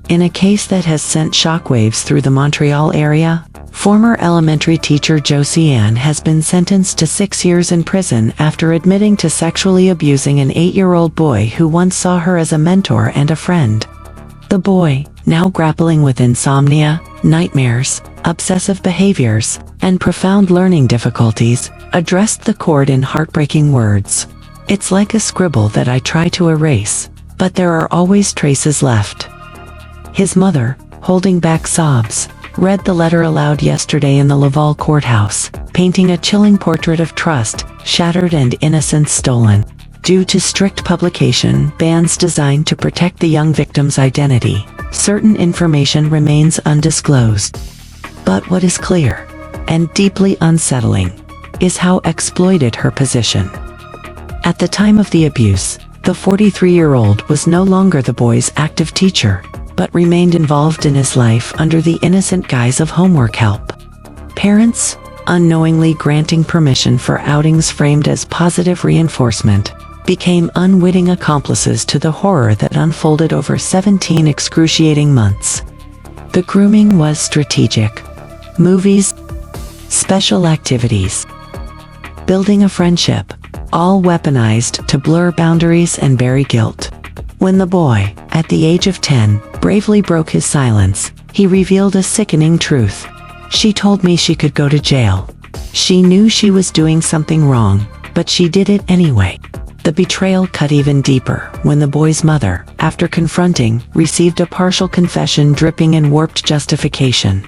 In a case that has sent shockwaves through the Montreal area, former elementary teacher Josianne has been sentenced to 6 years in prison after admitting to sexually abusing an 8-year-old boy who once saw her as a mentor and a friend. The boy, now grappling with insomnia, nightmares, obsessive behaviors, and profound learning difficulties, addressed the court in heartbreaking words. "It's like a scribble that I try to erase, but there are always traces left." His mother, holding back sobs, read the letter aloud yesterday in the Laval courthouse, painting a chilling portrait of trust, shattered and innocence stolen. Due to strict publication bans designed to protect the young victim's identity, certain information remains undisclosed. But what is clear, and deeply unsettling, is how exploited her position. At the time of the abuse, the 43-year-old was no longer the boy's active teacher, but remained involved in his life under the innocent guise of homework help. Parents, unknowingly granting permission for outings framed as positive reinforcement, became unwitting accomplices to the horror that unfolded over 17 excruciating months. The grooming was strategic. Movies, special activities, building a friendship, all weaponized to blur boundaries and bury guilt. When the boy, at the age of 10, bravely broke his silence, he revealed a sickening truth. "She told me she could go to jail. She knew she was doing something wrong, but she did it anyway." The betrayal cut even deeper when the boy's mother, after confronting, received a partial confession dripping in warped justification.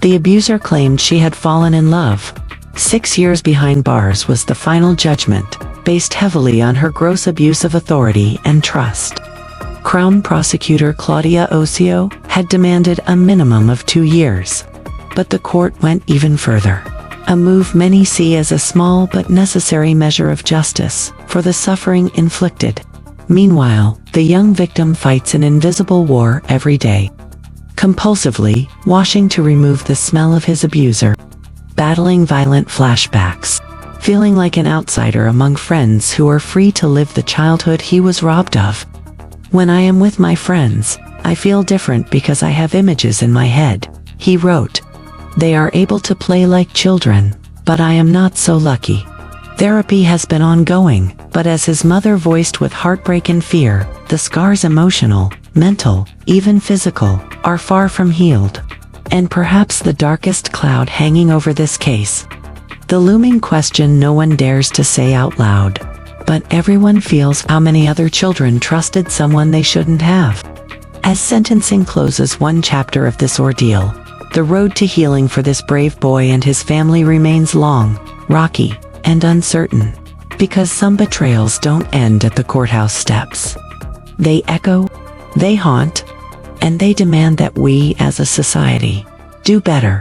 The abuser claimed she had fallen in love. 6 years behind bars was the final judgment, based heavily on her gross abuse of authority and trust. Crown prosecutor Claudia Osio had demanded a minimum of 2 years. But the court went even further. A move many see as a small but necessary measure of justice for the suffering inflicted. Meanwhile, the young victim fights an invisible war every day. Compulsively, washing to remove the smell of his abuser. Battling violent flashbacks. Feeling like an outsider among friends who are free to live the childhood he was robbed of. "When I am with my friends, I feel different because I have images in my head," he wrote. "They are able to play like children, but I am not so lucky." Therapy has been ongoing, but as his mother voiced with heartbreak and fear, the scars, emotional, mental, even physical, are far from healed. And perhaps the darkest cloud hanging over this case. The looming question no one dares to say out loud. But everyone feels how many other children trusted someone they shouldn't have. As sentencing closes one chapter of this ordeal, the road to healing for this brave boy and his family remains long, rocky, and uncertain. Because some betrayals don't end at the courthouse steps. They echo, they haunt, and they demand that we as a society do better.